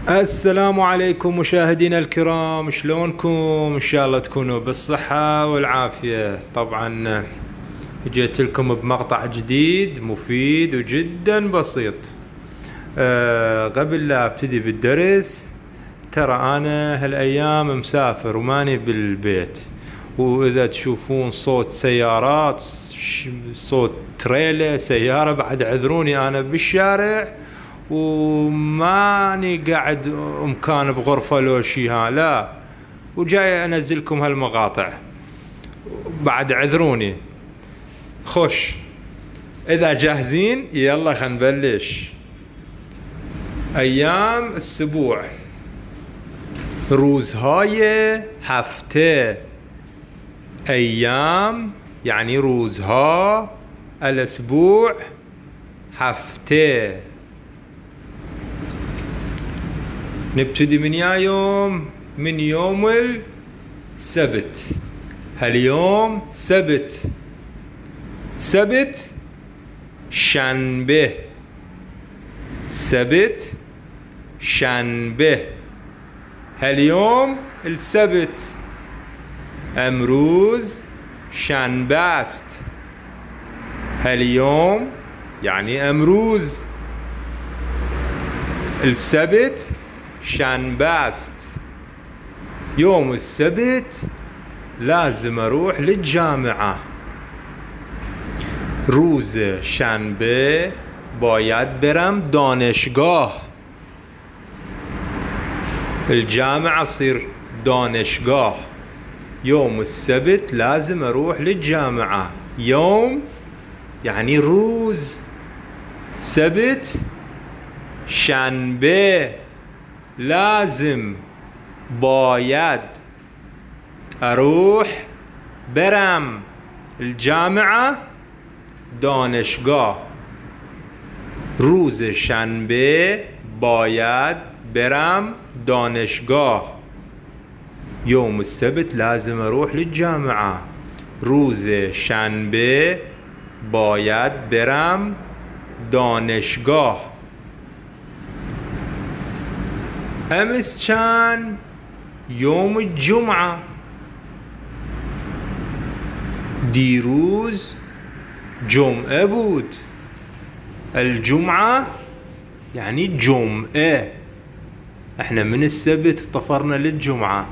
السلام عليكم مشاهدينا الكرام، شلونكم؟ ان شاء الله تكونوا بالصحة والعافية. طبعا جيت لكم بمقطع جديد مفيد وجدا بسيط. قبل لا ابتدي بالدرس، ترى انا هالايام مسافر وماني بالبيت، واذا تشوفون صوت سيارات، صوت تريلا سيارة، بعد اعذروني انا بالشارع وماني قاعد مكان بغرفة لو شي، لا، وجاي انزلكم هالمقاطع، بعد اعذروني. خوش، اذا جاهزين يلا خلينا نبلش. ايام الاسبوع: روزهای هفته. ايام يعني روزها، الاسبوع هفته. نبتدي من يا يوم، من يوم السبت. هاليوم سبت، سبت شنبه، سبت شنبه. هاليوم السبت، امروز شنبه است. هاليوم يعني امروز، السبت شنبه است. يوم السبت لازم اروح للجامعة. روز شنبه باید برم دانشگاه. الجامعة تصير دانشگاه. يوم السبت لازم اروح للجامعة. يوم يعني روز، سبت شنبه لازم، باید اروح برم الجامعة دانشگاه. روز شنبه باید برم دانشگاه. يوم السبت لازم اروح للجامعة. روز شنبه باید برم دانشگاه. امس كان يوم الجمعة. ديروز جمعة بود. الجمعة يعني جمعة. احنا من السبت طفرنا للجمعة،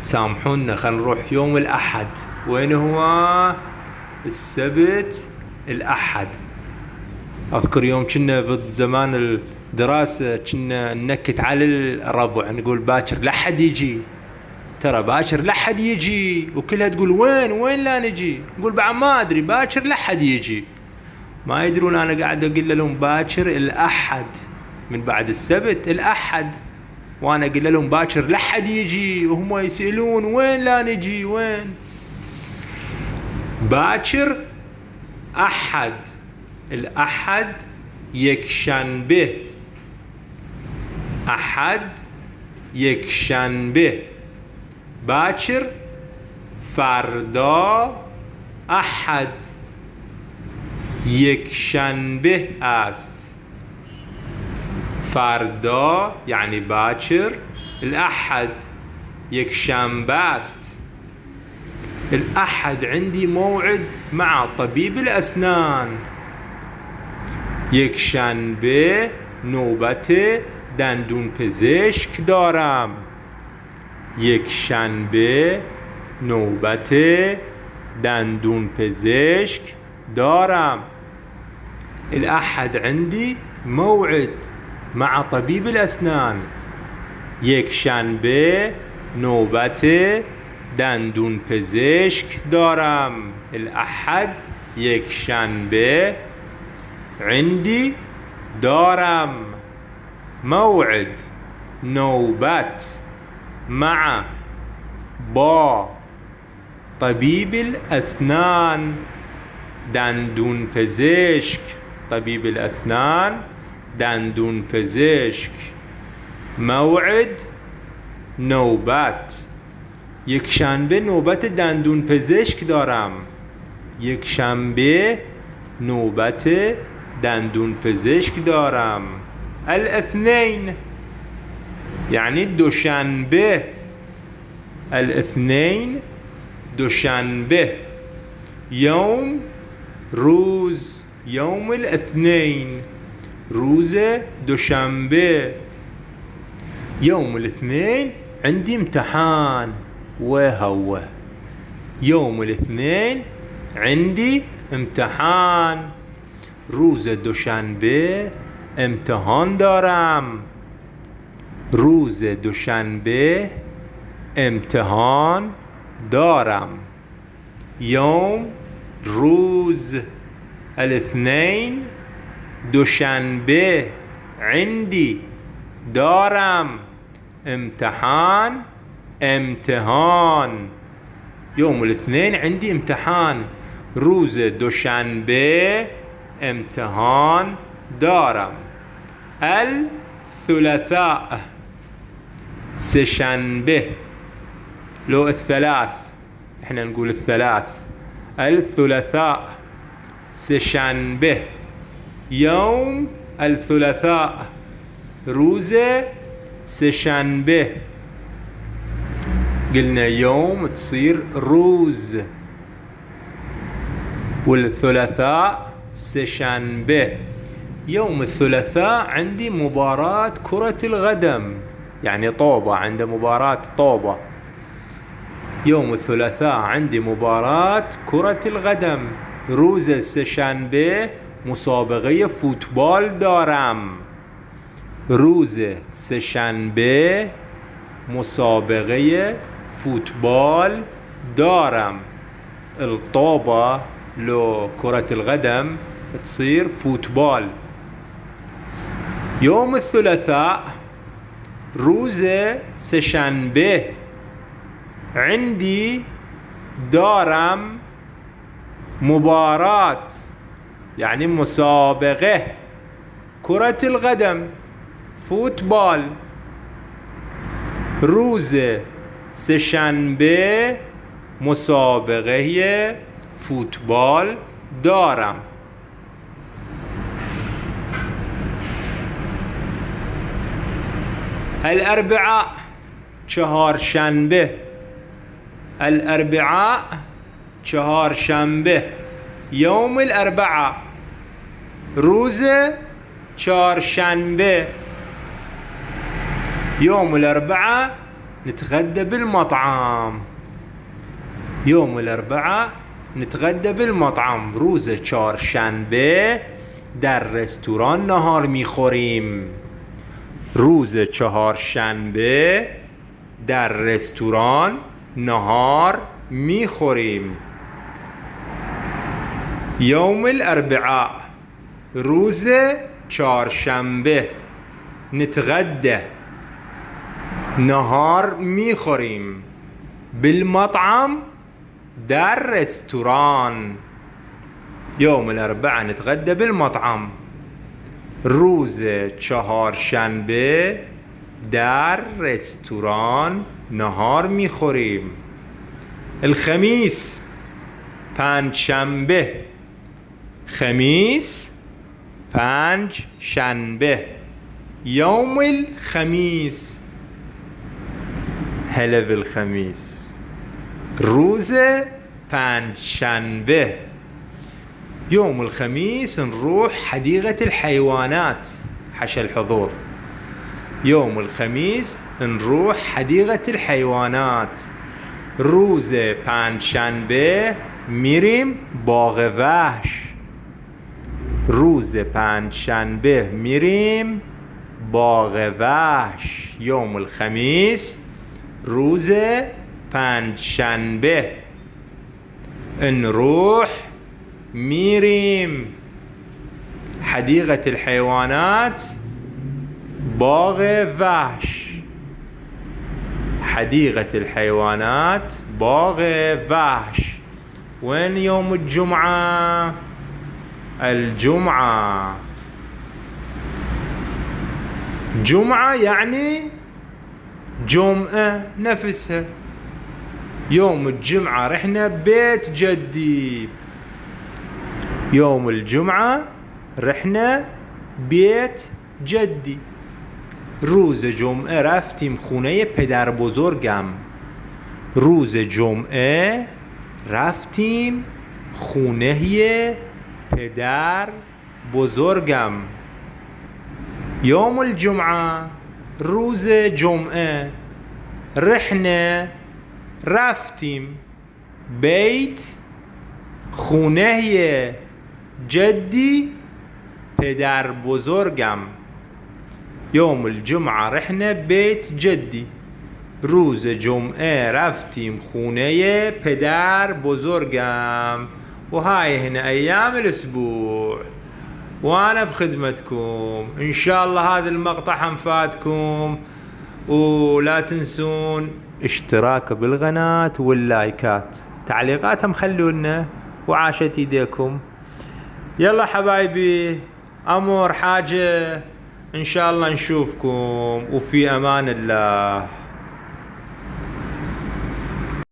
سامحونا. خلينا نروح يوم الأحد. وين هو السبت؟ الأحد. أذكر يوم كنا بزمان الدراسة كنا ننكت على الربع، نقول باكر لحد يجي، ترى باكر لحد يجي، وكلها تقول وين لا نجي، نقول بعد ما أدري، باكر لحد يجي. ما يدرون أنا قاعد أقول لهم باكر الأحد، من بعد السبت الأحد، وأنا أقول لهم باكر لحد يجي، وهم يسألون وين لا نجي، وين. باكر أحد. الأحد يكشنبه. أحد يكشنبه. باكر فردا أحد يكشنبه است. فردا يعني باكر الأحد يكشنبه است. الأحد عندي موعد مع طبيب الأسنان. یکشنبه نوبت دندون پزشک دارم. یکشنبه نوبت دندون پزشک دارم. الأحد عندي موعد مع طبيب الأسنان. یکشنبه نوبت دندون پزشک دارم. الأحد یکشنبه عندي دارم موعد، نوبت، مع، با طبيب الأسنان، دندون پزشک، طبيب الأسنان، دندون پزشک. موعد، نوبت. یکشنبه نوبت دندون پزشک دارم. یکشنبه نوبت دندون پزشک دارم. الاثنين يعني دوشنبه. الاثنين دوشنبه. يوم روز يوم الاثنين روز دوشنبه. يوم الاثنين عندي امتحان وهو يوم الاثنين عندي امتحان. روز دوشنبه امتحان دارم. روز دوشنبه امتحان دارم. يوم روز الاثنين دوشنبه عندي دارم امتحان. يوم الاثنين عندي امتحان. روز دوشنبه امتحان دارم. الثلاثاء سشنبه. لو الثلاث احنا نقول الثلاث. الثلاثاء سشنبه. يوم الثلاثاء روز سشنبه. قلنا يوم تصير روز والثلاثاء سشنبه. يوم الثلاثاء عندي مباراة كرة القدم، يعني طوبة، عنده مباراة طوبة. يوم الثلاثاء عندي مباراة كرة القدم. روز سشنبه مسابقة فوتبال دارم. روز سشنبه مسابقة فوتبال دارم. الطوبة لو كرة القدم تصير فوتبال. يوم الثلاثاء روز سشنبه عندي دارم مباراة، يعني مسابقة كرة القدم فوتبال. روز سشنبه مسابقة فوتبال دارم. الأربعاء چهارشنبه. الأربعاء چهارشنبه. يوم الأربعاء روز چهارشنبه. يوم الأربعاء نتغدى بالمطعم. يوم الأربعاء نتغدى بالمطعم. روز چهارشنبه در رستوران نهار میخوریم. روز چهارشنبه در رستوران نهار میخوریم. يوم الأربعاء روز چهارشنبه نتغدى نهار میخوریم بالمطعم در رستوران. يوم الأربعاء نتغدى بالمطعم. روز چهارشنبه در رستوران نهار میخوریم. الخميس پنجشنبه. خميس پنجشنبه. يوم الخميس هلا بالخميس. روز پنجشنبه. يوم الخميس نروح حديقة الحيوانات. حشى الحضور. يوم الخميس نروح حديقة الحيوانات. روز پنجشنبه میریم باغ وحش. روز پنجشنبه میریم باغ وحش. يوم الخميس روز پنجشنبه نروح میریم حديقة الحيوانات باغ وحش. حديقة الحيوانات باغ وحش. وين يوم الجمعة؟ الجمعة. جمعة يعني جمعة نفسها. يوم الجمعة رحنا بيت جدي. يوم الجمعة رحنا بيت جدي. روز جمعه رفتیم خونه پدر بزرگم. روز جمعه رفتیم خونه پدر بزرگم. يوم الجمعة روز جمعه. رحنا رفتیم بيت خونه جدي پدر بزرگم. يوم الجمعة رحنا بيت جدي. روز جمعه رفتیم خونه پدر بزرگم. وهاي هنا ايام الاسبوع وانا بخدمتكم. ان شاء الله هذا المقطع هم فاتكم، ولا تنسون اشتراك بالقناة واللايكات، تعليقاتهم خلونا، وعاشت ايديكم. يلا حبايبي، امور حاجة ان شاء الله نشوفكم، وفي امان الله.